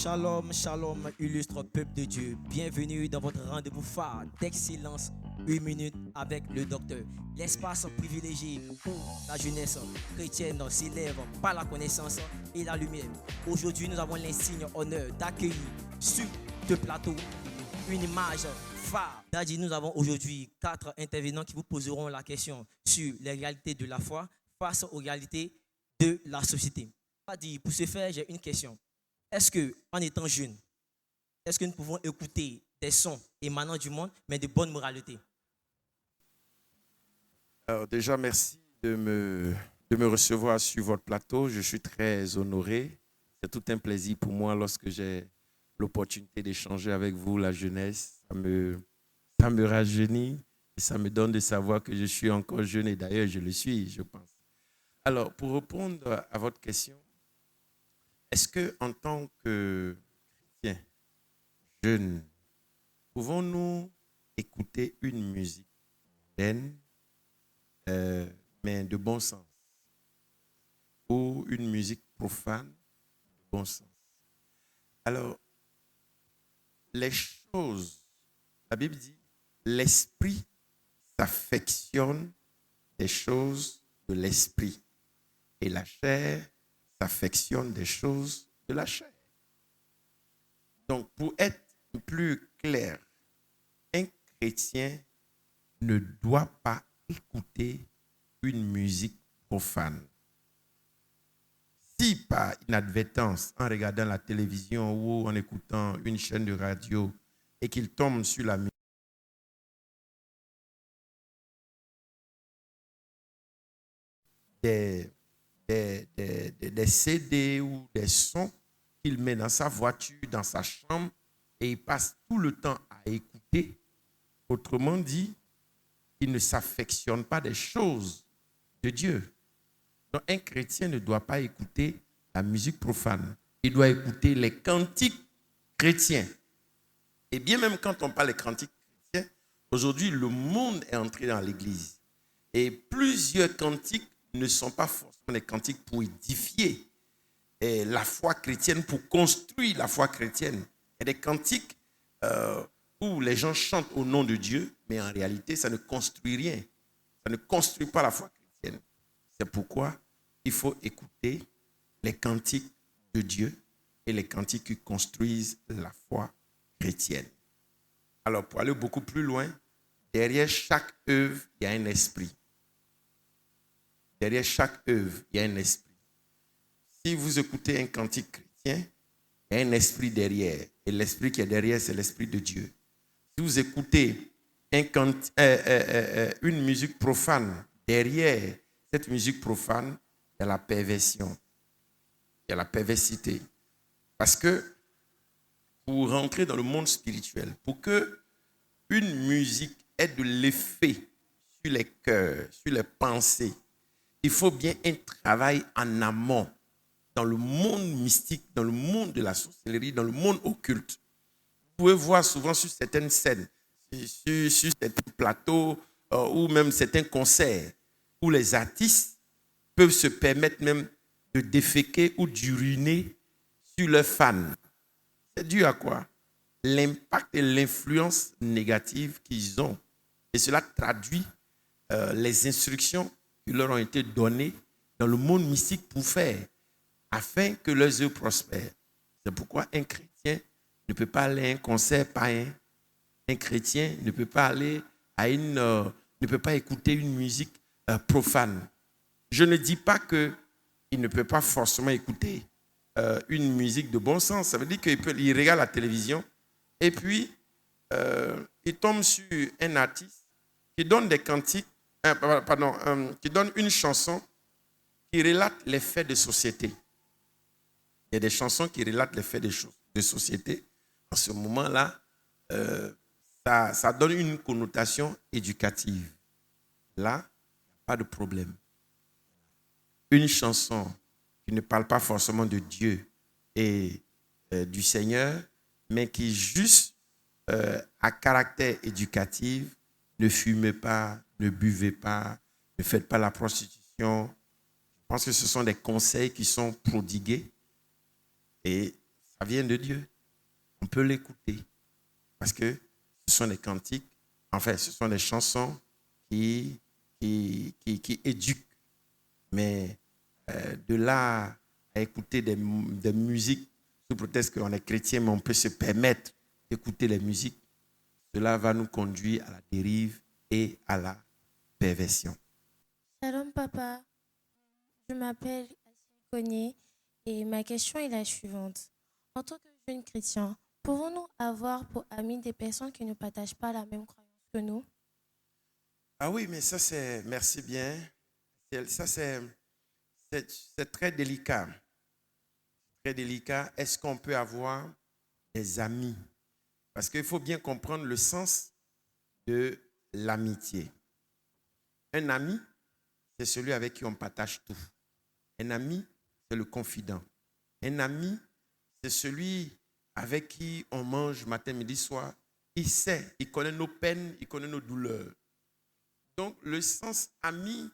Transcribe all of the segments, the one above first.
Shalom, shalom, illustre peuple de Dieu. Bienvenue dans votre rendez-vous phare d'excellence, 1 minute avec le docteur. L'espace privilégié où la jeunesse chrétienne s'élève par la connaissance et la lumière. Aujourd'hui, nous avons l'insigne honneur d'accueillir sur ce plateau une image phare. C'est-à-dire, nous avons aujourd'hui 4 intervenants qui vous poseront la question sur les réalités de la foi face aux réalités de la société. Pour ce faire, j'ai une question. Est-ce que, en étant jeune, est-ce que nous pouvons écouter des sons émanant du monde, mais de bonne moralité? Alors déjà, merci de me recevoir sur votre plateau. Je suis très honoré. C'est tout un plaisir pour moi lorsque j'ai l'opportunité d'échanger avec vous, la jeunesse. Ça me rajeunit et ça me donne de savoir que je suis encore jeune et d'ailleurs je le suis, je pense. Alors, pour répondre à votre question, est-ce que en tant que chrétien jeune, pouvons-nous écouter une musique saine, mais de bon sens, ou une musique profane de bon sens? Alors, les choses, la Bible dit, l'esprit s'affectionne des choses de l'esprit et la chair s'affectionne des choses de la chair. Donc, pour être plus clair, un chrétien ne doit pas écouter une musique profane. Si par inadvertance, en regardant la télévision ou en écoutant une chaîne de radio et qu'il tombe sur la musique, des, des CD ou des sons qu'il met dans sa voiture, dans sa chambre, et il passe tout le temps à écouter, autrement dit, il ne s'affectionne pas des choses de Dieu. Donc, un chrétien ne doit pas écouter la musique profane. Il doit écouter les cantiques chrétiens. Et bien même quand on parle des cantiques chrétiens, aujourd'hui, le monde est entré dans l'église. Et plusieurs cantiques ne sont pas forcément des cantiques pour édifier la foi chrétienne, pour construire la foi chrétienne. Il y a des cantiques où les gens chantent au nom de Dieu, mais en réalité, ça ne construit rien. Ça ne construit pas la foi chrétienne. C'est pourquoi il faut écouter les cantiques de Dieu et les cantiques qui construisent la foi chrétienne. Alors, pour aller beaucoup plus loin, derrière chaque œuvre, il y a un esprit. Derrière chaque œuvre, il y a un esprit. Si vous écoutez un cantique chrétien, il y a un esprit derrière. Et l'esprit qui est derrière, c'est l'esprit de Dieu. Si vous écoutez une musique profane, derrière cette musique profane, il y a la perversion. Il y a la perversité. Parce que pour rentrer dans le monde spirituel, pour que une musique ait de l'effet sur les cœurs, sur les pensées, il faut bien un travail en amont dans le monde mystique, dans le monde de la sorcellerie, dans le monde occulte. Vous pouvez voir souvent sur certaines scènes, sur certains plateaux ou même certains concerts où les artistes peuvent se permettre même de déféquer ou d'uriner sur leurs fans. C'est dû à quoi? L'impact et l'influence négative qu'ils ont. Et cela traduit les instructions qui leur ont été données dans le monde mystique pour faire, afin que leurs œuvres prospèrent. C'est pourquoi un chrétien ne peut pas aller à un concert païen. Un chrétien ne peut pas aller à ne peut pas écouter une musique profane. Je ne dis pas qu'il ne peut pas forcément écouter une musique de bon sens. Ça veut dire qu'il regarde la télévision et puis il tombe sur un artiste qui donne des cantiques, qui donne une chanson qui relate les faits de société. Il y a des chansons qui relatent les faits de société. En ce moment-là, ça donne une connotation éducative. Là, pas de problème. Une chanson qui ne parle pas forcément de Dieu et du Seigneur, mais qui juste à caractère éducatif, ne fumez pas, ne buvez pas, ne faites pas la prostitution. Je pense que ce sont des conseils qui sont prodigués et Ça vient de Dieu. On peut l'écouter. Parce que ce sont des cantiques, enfin, ce sont des chansons qui éduquent. Mais de là à écouter des musiques, sous prétexte qu'on est chrétien, mais on peut se permettre d'écouter les musiques, cela va nous conduire à la dérive et à la perversion. Shalom papa, je m'appelle Assine Cogné et ma question est la suivante. En tant que jeune chrétien, pouvons-nous avoir pour amis des personnes qui ne partagent pas la même croyance que nous? Ah oui, mais ça c'est, merci bien, ça c'est très délicat. Très délicat. Est-ce qu'on peut avoir des amis? Parce qu'il faut bien comprendre le sens de l'amitié. Un ami, c'est celui avec qui on partage tout. Un ami, c'est le confident. Un ami, c'est celui avec qui on mange matin, midi, soir. Il sait, il connaît nos peines, il connaît nos douleurs. Donc, le sens ami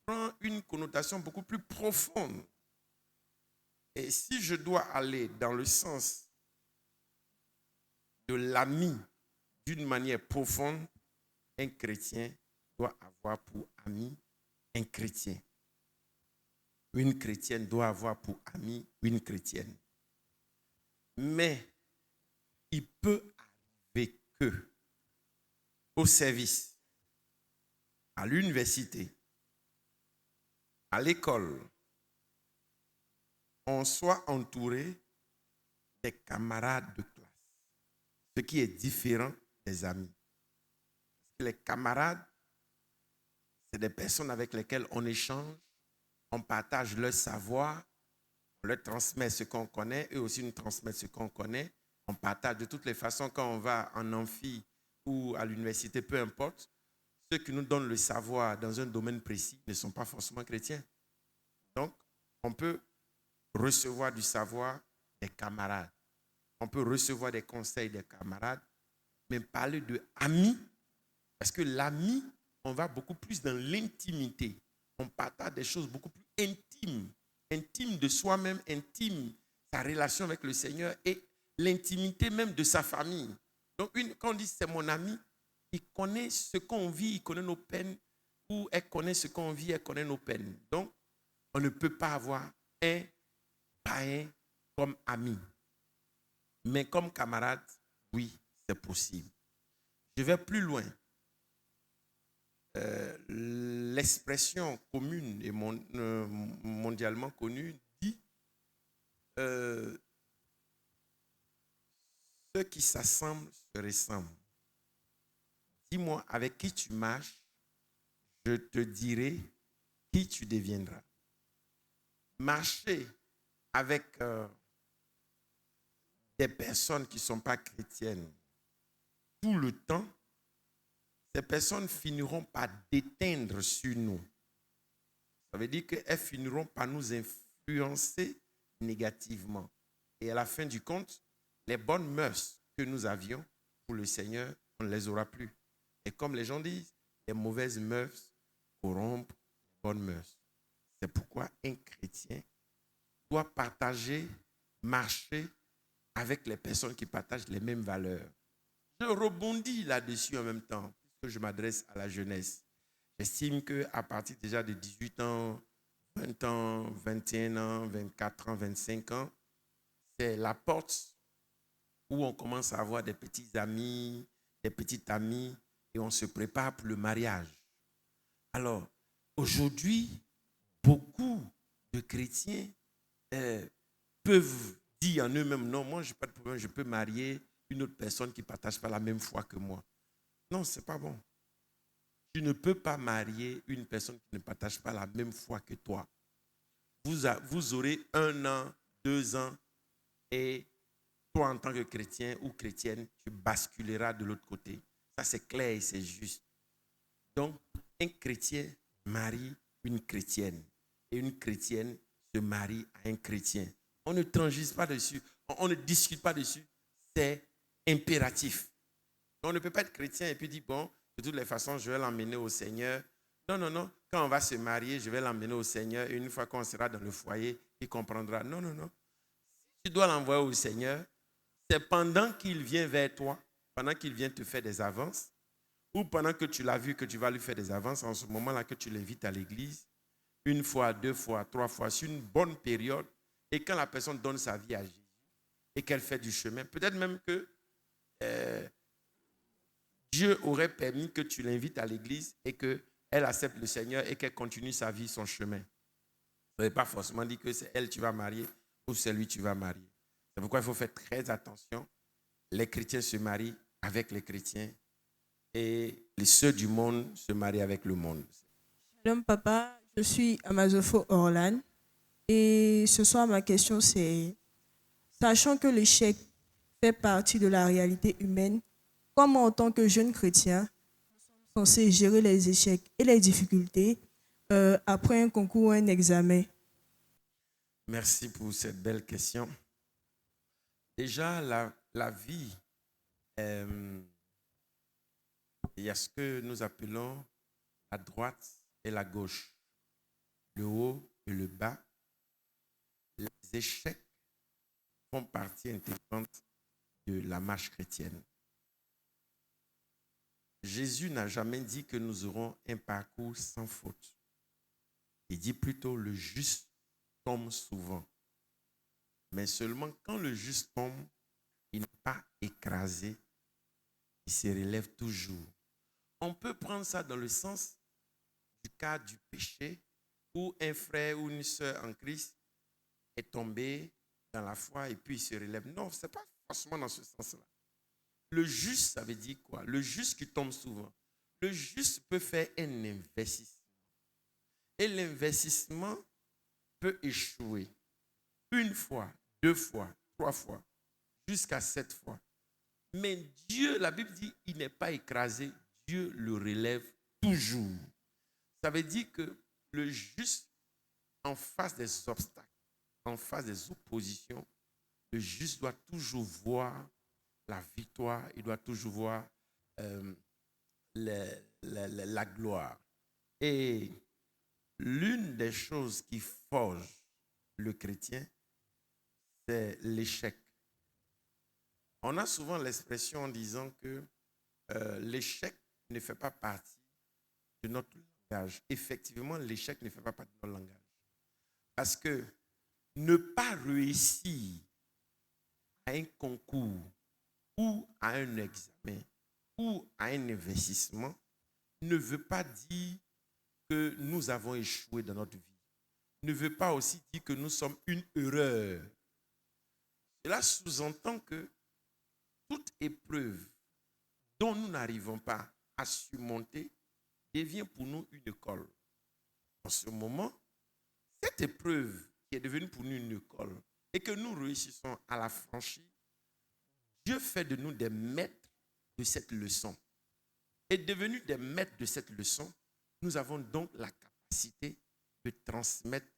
prend une connotation beaucoup plus profonde. Et si je dois aller dans le sens de l'ami d'une manière profonde, un chrétien doit avoir pour ami un chrétien. Une chrétienne doit avoir pour ami une chrétienne. Mais il peut arriver que au service, à l'université, à l'école, on soit entouré des camarades de classe, ce qui est différent des amis. Les camarades, c'est des personnes avec lesquelles on échange, on partage leur savoir, on leur transmet ce qu'on connaît, eux aussi nous transmettent ce qu'on connaît. On partage de toutes les façons quand on va en amphi ou à l'université, peu importe. Ceux qui nous donnent le savoir dans un domaine précis ne sont pas forcément chrétiens. Donc, on peut recevoir du savoir des camarades. On peut recevoir des conseils des camarades, mais parler de amis, parce que l'ami, on va beaucoup plus dans l'intimité. On partage des choses beaucoup plus intimes, intimes de soi-même, intimes, sa relation avec le Seigneur et l'intimité même de sa famille. Donc, quand on dit c'est mon ami, il connaît ce qu'on vit, il connaît nos peines, ou elle connaît ce qu'on vit, elle connaît nos peines. Donc, on ne peut pas avoir un païen comme ami. Mais comme camarade, oui, c'est possible. Je vais plus loin. L'expression commune et mondialement connue dit ceux qui s'assemblent se ressemblent. Dis-moi avec qui tu marches, je te dirai qui tu deviendras. Marcher avec des personnes qui ne sont pas chrétiennes tout le temps, ces personnes finiront par déteindre sur nous. Ça veut dire qu'elles finiront par nous influencer négativement. Et à la fin du compte, les bonnes mœurs que nous avions pour le Seigneur, on ne les aura plus. Et comme les gens disent, les mauvaises mœurs corrompent les bonnes mœurs. C'est pourquoi un chrétien doit partager, marcher avec les personnes qui partagent les mêmes valeurs. Je rebondis là-dessus en même temps, puisque je m'adresse à la jeunesse. J'estime qu'à partir déjà de 18 ans, 20 ans, 21 ans, 24 ans, 25 ans, c'est la porte où on commence à avoir des petits amis, des petites amies, et on se prépare pour le mariage. Alors, aujourd'hui, beaucoup de chrétiens peuvent dire en eux-mêmes, non, moi, je n'ai pas de problème, je peux marier une autre personne qui ne partage pas la même foi que moi. Non, ce n'est pas bon. Tu ne peux pas marier une personne qui ne partage pas la même foi que toi. Vous aurez 1 an, 2 ans, et toi, en tant que chrétien ou chrétienne, tu basculeras de l'autre côté. Ça, c'est clair et c'est juste. Donc, un chrétien marie une chrétienne. Et une chrétienne se marie à un chrétien. On ne transige pas dessus. On ne discute pas dessus. C'est impératif. On ne peut pas être chrétien et puis dire, bon, de toutes les façons, je vais l'emmener au Seigneur. Non, non, non. Quand on va se marier, je vais l'emmener au Seigneur. Et une fois qu'on sera dans le foyer, il comprendra. Non, non, non. Si tu dois l'envoyer au Seigneur, c'est pendant qu'il vient vers toi, pendant qu'il vient te faire des avances, ou pendant que tu l'as vu que tu vas lui faire des avances, en ce moment-là que tu l'invites à l'église, une fois, deux fois, trois fois, c'est une bonne période. Et quand la personne donne sa vie à Jésus et qu'elle fait du chemin, peut-être même que Dieu aurait permis que tu l'invites à l'église et qu'elle accepte le Seigneur et qu'elle continue sa vie, son chemin. Ça ne veut pas forcément dire que c'est elle que tu vas marier ou c'est lui que tu vas marier. C'est pourquoi il faut faire très attention. Les chrétiens se marient avec les chrétiens et ceux du monde se marient avec le monde. Shalom papa, je suis Amazofo Orlan et ce soir ma question c'est, sachant que l'échec fait partie de la réalité humaine, comment en tant que jeune chrétien, nous sommes censés gérer les échecs et les difficultés après un concours ou un examen? Merci pour cette belle question. Déjà, la vie, il y a ce que nous appelons la droite et la gauche, le haut et le bas. Les échecs font partie intégrante de la marche chrétienne. Jésus n'a jamais dit que nous aurons un parcours sans faute. Il dit plutôt le juste tombe souvent. Mais seulement quand le juste tombe, il n'est pas écrasé, il se relève toujours. On peut prendre ça dans le sens du cas du péché où un frère ou une sœur en Christ est tombé dans la foi et puis il se relève. Non, ce n'est pas forcément dans ce sens-là. Le juste, ça veut dire quoi? Le juste qui tombe souvent. Le juste peut faire un investissement. Et l'investissement peut échouer. Une fois, deux fois, trois fois, jusqu'à 7 fois. Mais Dieu, la Bible dit, il n'est pas écrasé. Dieu le relève toujours. Ça veut dire que le juste, en face des obstacles, en face des oppositions, le juste doit toujours voir la victoire, il doit toujours voir la gloire. Et l'une des choses qui forge le chrétien, c'est l'échec. On a souvent l'expression en disant que l'échec ne fait pas partie de notre langage. Effectivement, l'échec ne fait pas partie de notre langage. Parce que ne pas réussir à un concours ou à un examen ou à un investissement ne veut pas dire que nous avons échoué dans notre vie. Ne veut pas aussi dire que nous sommes une erreur. Cela sous-entend que toute épreuve dont nous n'arrivons pas à surmonter devient pour nous une école. En ce moment, cette épreuve qui est devenue pour nous une école et que nous réussissons à la franchir, Dieu fait de nous des maîtres de cette leçon. Et devenus des maîtres de cette leçon, nous avons donc la capacité de transmettre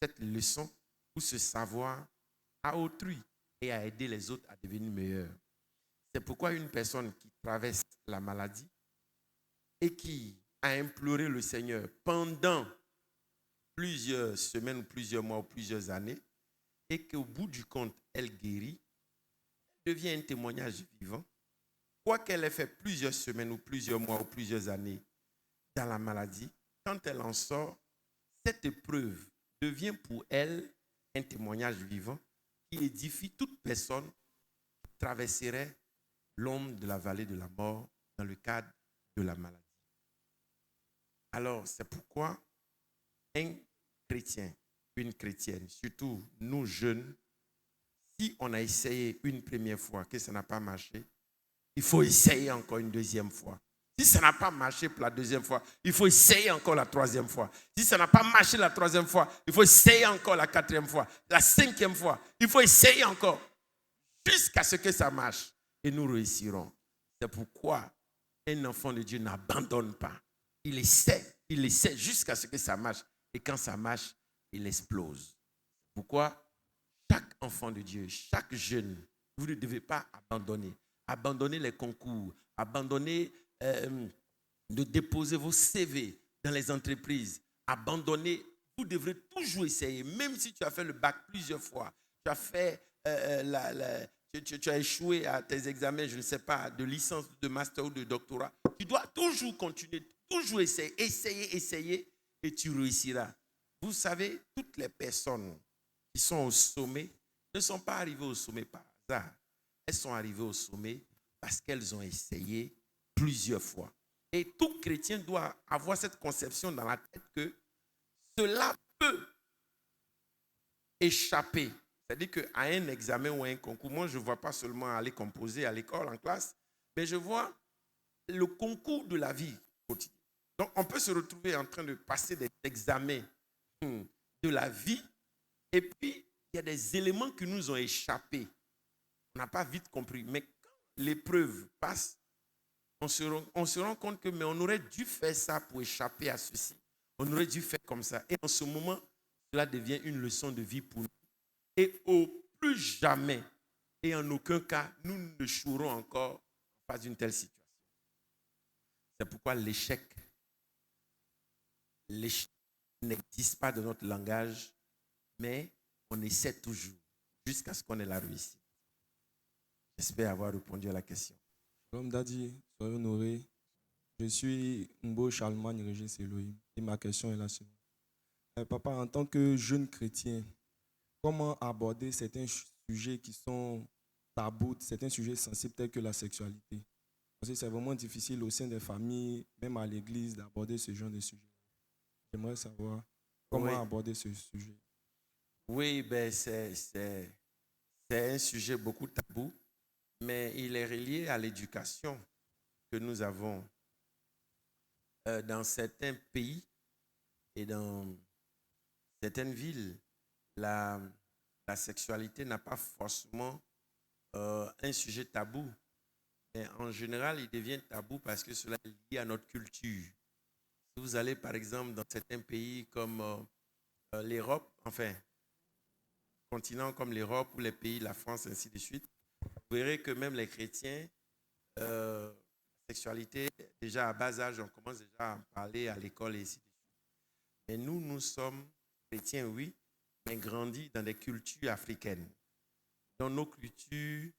cette leçon ou ce savoir à autrui et à aider les autres à devenir meilleurs. C'est pourquoi une personne qui traverse la maladie et qui a imploré le Seigneur pendant plusieurs semaines, ou plusieurs mois ou plusieurs années, et qu'au bout du compte, elle guérit, devient un témoignage vivant. Quoi qu'elle ait fait plusieurs semaines ou plusieurs mois ou plusieurs années dans la maladie, quand elle en sort, cette épreuve devient pour elle un témoignage vivant qui édifie toute personne qui traverserait l'ombre de la vallée de la mort dans le cadre de la maladie. Alors, c'est pourquoi un chrétien, une chrétienne, surtout nous jeunes, si on a essayé une première fois que ça n'a pas marché, il faut essayer encore une deuxième fois. Si ça n'a pas marché pour la deuxième fois, il faut essayer encore la troisième fois. Si ça n'a pas marché la troisième fois, il faut essayer encore la quatrième fois, la cinquième fois. Il faut essayer encore jusqu'à ce que ça marche. Et nous réussirons. C'est pourquoi un enfant de Dieu n'abandonne pas. Il essaie jusqu'à ce que ça marche. Et quand ça marche, il explose. Pourquoi chaque enfant de Dieu, chaque jeune, vous ne devez pas abandonner. Abandonner les concours, abandonner de déposer vos CV dans les entreprises, abandonner. Vous devrez toujours essayer, même si tu as fait le bac plusieurs fois, tu as fait tu as échoué à tes examens, je ne sais pas, de licence, de master ou de doctorat, tu dois toujours continuer, toujours essayer, et tu réussiras. Vous savez, toutes les personnes qui sont au sommet ne sont pas arrivées au sommet par hasard. Elles sont arrivées au sommet parce qu'elles ont essayé plusieurs fois. Et tout chrétien doit avoir cette conception dans la tête que cela peut échapper. C'est-à-dire qu'à un examen ou à un concours, moi, je ne vois pas seulement aller composer à l'école, en classe, mais je vois le concours de la vie quotidienne. Donc, on peut se retrouver en train de passer des examens de la vie, et puis, il y a des éléments qui nous ont échappé. On n'a pas vite compris. Mais quand l'épreuve passe, on se rend compte que mais on aurait dû faire ça pour échapper à ceci. On aurait dû faire comme ça. Et en ce moment, cela devient une leçon de vie pour nous. Et au plus jamais, et en aucun cas, nous ne échouerons encore face à une telle situation. C'est pourquoi l'échec n'existe pas dans notre langage, mais on essaie toujours jusqu'à ce qu'on ait la réussite. J'espère avoir répondu à la question. Shalom Daddy, soyez honoré. Je suis Mbo Charlemagne Régis Elohim et ma question est la suivante. Papa, en tant que jeune chrétien, comment aborder certains sujets qui sont tabous, certains sujets sensibles tels que la sexualité? Parce que c'est vraiment difficile au sein des familles, même à l'église, d'aborder ce genre de sujet. J'aimerais savoir comment aborder ce sujet. Oui, ben c'est un sujet beaucoup tabou, mais il est relié à l'éducation que nous avons dans certains pays et dans certaines villes. La sexualité n'a pas forcément un sujet tabou, mais en général, il devient tabou parce que cela est lié à notre culture. Si vous allez, par exemple, dans certains pays comme l'Europe, enfin, continents comme l'Europe ou les pays, la France, ainsi de suite, vous verrez que même les chrétiens, la sexualité, déjà à bas âge, on commence déjà à en parler à l'école et ainsi de suite. Mais nous sommes chrétiens, oui, mais grandis dans des cultures africaines. Dans nos cultures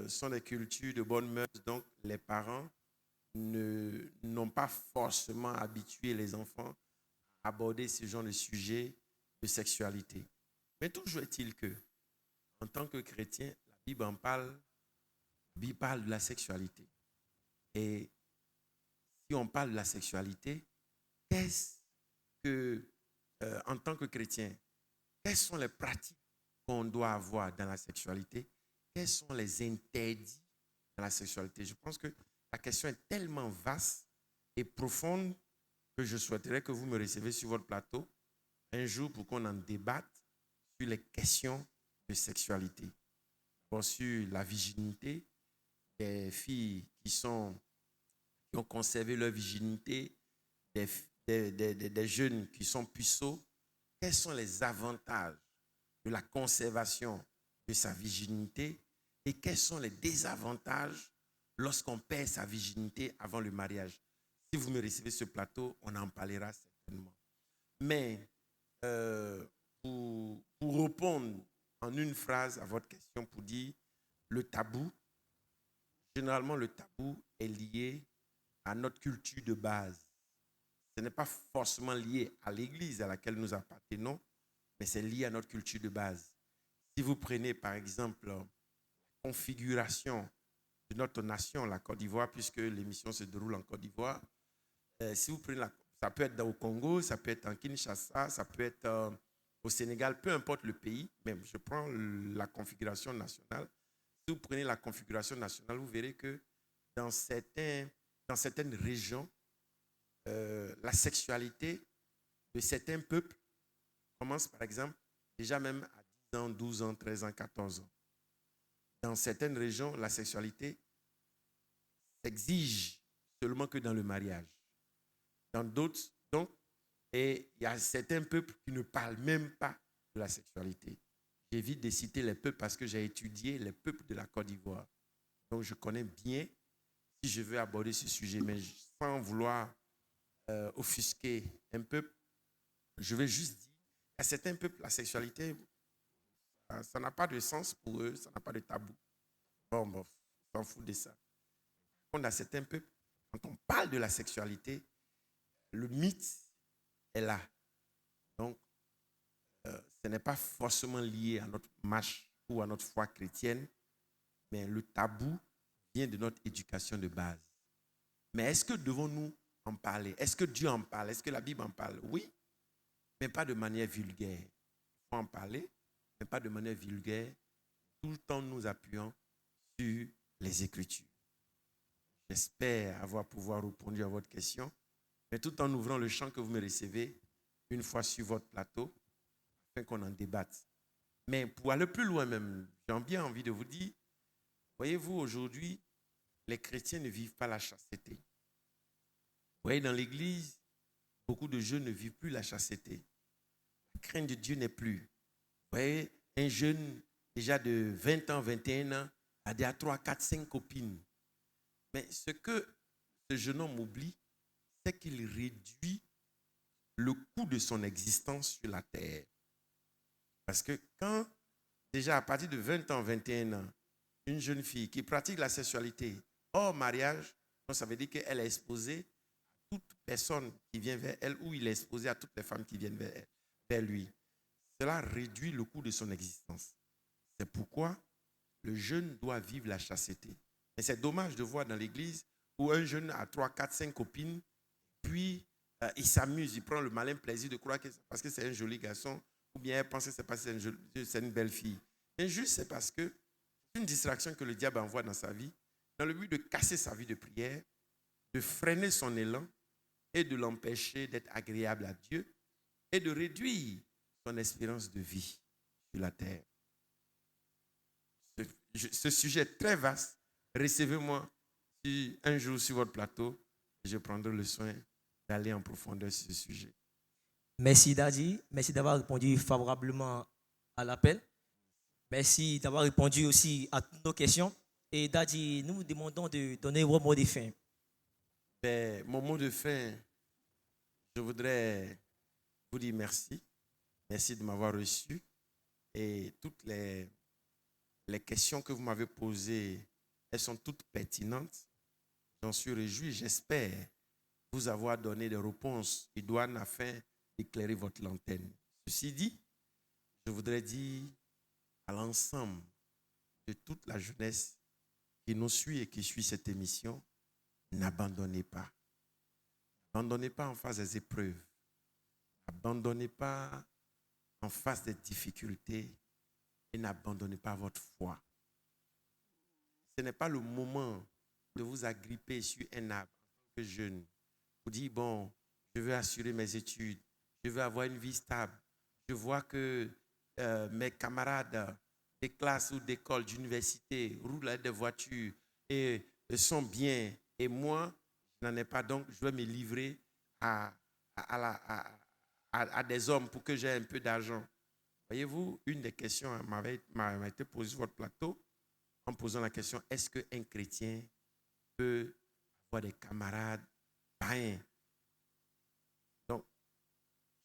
sont des cultures de bonnes mœurs, donc les parents n'ont pas forcément habitué les enfants à aborder ce genre de sujet de sexualité. Mais toujours est-il que, en tant que chrétien, la Bible en parle, la Bible parle de la sexualité. Et si on parle de la sexualité, qu'est-ce que, en tant que chrétien, quelles sont les pratiques qu'on doit avoir dans la sexualité? Quels sont les interdits dans la sexualité? Je pense que la question est tellement vaste et profonde que je souhaiterais que vous me receviez sur votre plateau un jour pour qu'on en débatte sur les questions de sexualité. Bon, sur la virginité, des filles qui ont conservé leur virginité, des jeunes qui sont puceaux. Quels sont les avantages de la conservation de sa virginité et quels sont les désavantages lorsqu'on perd sa virginité avant le mariage? Si vous me recevez ce plateau, on en parlera certainement. Mais pour répondre en une phrase à votre question, pour dire le tabou, généralement le tabou est lié à notre culture de base. Ce n'est pas forcément lié à l'église à laquelle nous appartenons, mais c'est lié à notre culture de base. Si vous prenez par exemple la configuration de notre nation, la Côte d'Ivoire, puisque l'émission se déroule en Côte d'Ivoire, si vous prenez ça peut être au Congo, ça peut être en Kinshasa, ça peut être au Sénégal, peu importe le pays, même je prends la configuration nationale. Si vous prenez la configuration nationale, vous verrez que dans certaines régions, la sexualité de certains peuples commence par exemple déjà même à 10 ans, 12 ans, 13 ans, 14 ans. Dans certaines régions, la sexualité s'exige seulement que dans le mariage. Dans d'autres, donc, et il y a certains peuples qui ne parlent même pas de la sexualité. J'évite de citer les peuples parce que j'ai étudié les peuples de la Côte d'Ivoire. Donc je connais bien si je veux aborder ce sujet, mais sans vouloir offusquer un peuple, je vais juste dire, à certains peuples, la sexualité, Ça n'a pas de sens pour eux, ça n'a pas de tabou. Bon, on s'en fout de ça. On a certains peuples, quand on parle de la sexualité, le mythe est là. Donc, ce n'est pas forcément lié à notre marche ou à notre foi chrétienne, mais le tabou vient de notre éducation de base. Mais est-ce que devons-nous en parler? Est-ce que Dieu en parle? Est-ce que la Bible en parle? Oui, mais pas de manière vulgaire. Il faut en parler, mais pas de manière vulgaire, tout en nous appuyant sur les Écritures. J'espère avoir pouvoir répondre à votre question, mais tout en ouvrant le champ que vous me recevez une fois sur votre plateau, afin qu'on en débatte. Mais pour aller plus loin même, j'ai bien envie de vous dire, voyez-vous, aujourd'hui, les chrétiens ne vivent pas la chasteté. Vous voyez, dans l'église, beaucoup de jeunes ne vivent plus la chasteté. La crainte de Dieu n'est plus. Vous voyez, un jeune déjà de 20 ans, 21 ans, a déjà 3, 4, 5 copines. Mais ce que ce jeune homme oublie, c'est qu'il réduit le coût de son existence sur la terre. Parce que quand, déjà à partir de 20 ans, 21 ans, une jeune fille qui pratique la sexualité hors mariage, donc ça veut dire qu'elle est exposée à toute personne qui vient vers elle ou il est exposé à toutes les femmes qui viennent vers lui. Cela réduit le coût de son existence. C'est pourquoi le jeune doit vivre la chasteté. Mais c'est dommage de voir dans l'église où un jeune a 3, 4, 5 copines, puis il s'amuse, il prend le malin plaisir de croire que c'est parce que c'est un joli garçon, ou bien elle pense que c'est parce que c'est une belle fille. Mais juste c'est parce que c'est une distraction que le diable envoie dans sa vie, dans le but de casser sa vie de prière, de freiner son élan et de l'empêcher d'être agréable à Dieu et de réduire son espérance de vie sur la terre. Ce sujet est très vaste. Recevez-moi un jour sur votre plateau et je prendrai le soin d'aller en profondeur sur ce sujet. Merci Daddy, merci d'avoir répondu favorablement à l'appel. Merci d'avoir répondu aussi à toutes nos questions. Et Daddy, nous vous demandons de donner vos mots de fin. Ben, mon mot de fin, je voudrais vous dire merci. Merci de m'avoir reçu. Et toutes les questions que vous m'avez posées, elles sont toutes pertinentes. J'en suis réjoui. J'espère vous avoir donné des réponses idoines afin d'éclairer votre lanterne. Ceci dit, je voudrais dire à l'ensemble de toute la jeunesse qui nous suit et qui suit cette émission, n'abandonnez pas. N'abandonnez pas en face des épreuves. N'abandonnez pas en face des difficultés et n'abandonnez pas votre foi. Ce n'est pas le moment de vous agripper sur un arbre en tant que jeune. Vous dites, bon, je veux assurer mes études, je veux avoir une vie stable. Je vois que mes camarades des classes ou d'écoles, d'université roulent avec des voitures et sont bien. Et moi, je n'en ai pas, donc je vais me livrer à des hommes pour que j'ai un peu d'argent. Voyez-vous, une des questions m'a été posée sur votre plateau en posant la question, est-ce qu'un chrétien peut avoir des camarades païens? Donc,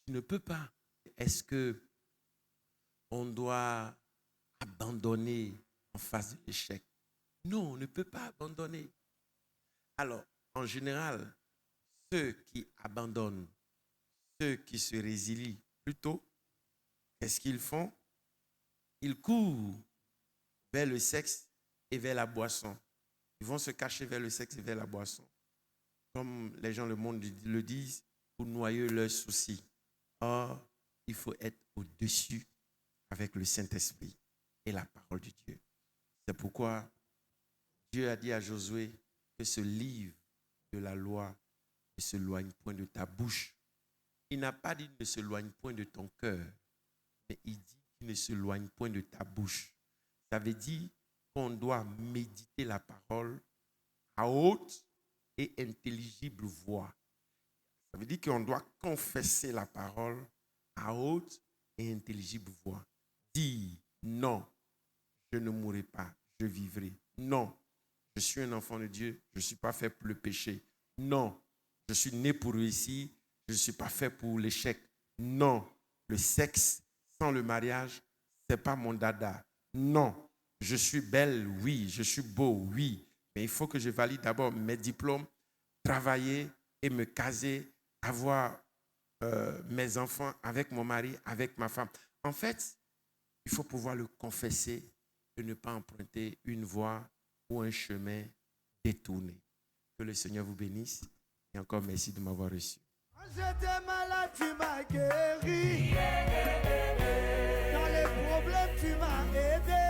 tu ne peux pas. Est-ce qu'on doit abandonner en face de l'échec? Non, on ne peut pas abandonner. Alors, en général, ceux qui abandonnent, ceux qui se résilient plutôt, qu'est-ce qu'ils font? Ils courent vers le sexe et vers la boisson. Ils vont se cacher vers le sexe et vers la boisson. Comme les gens le monde le disent, pour noyer leurs soucis. Or, il faut être au-dessus avec le Saint-Esprit et la parole de Dieu. C'est pourquoi Dieu a dit à Josué que ce livre de la loi ne s'éloigne point de ta bouche. Il n'a pas dit ne s'éloigne point de ton cœur, mais il dit qu'il ne s'éloigne point de ta bouche. Ça veut dire qu'on doit méditer la parole à haute et intelligible voix. Ça veut dire qu'on doit confesser la parole à haute et intelligible voix. Dire non, je ne mourrai pas, je vivrai. Non, je suis un enfant de Dieu, je ne suis pas fait pour le péché. Non, je suis né pour réussir, je ne suis pas fait pour l'échec. Non, le sexe sans le mariage, c'est pas mon dada. Non, je suis belle, oui, je suis beau, oui, mais il faut que je valide d'abord mes diplômes, travailler et me caser, avoir mes enfants avec mon mari, avec ma femme. En fait, il faut pouvoir le confesser et ne pas emprunter une voie ou un chemin détourné. Que le Seigneur vous bénisse et encore merci de m'avoir reçu. J'étais malade, tu m'as guéri. Dans les problèmes, tu m'as aidé.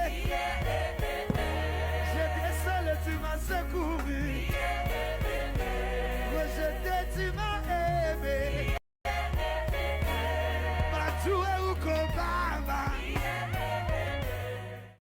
J'étais seul, tu m'as secouru.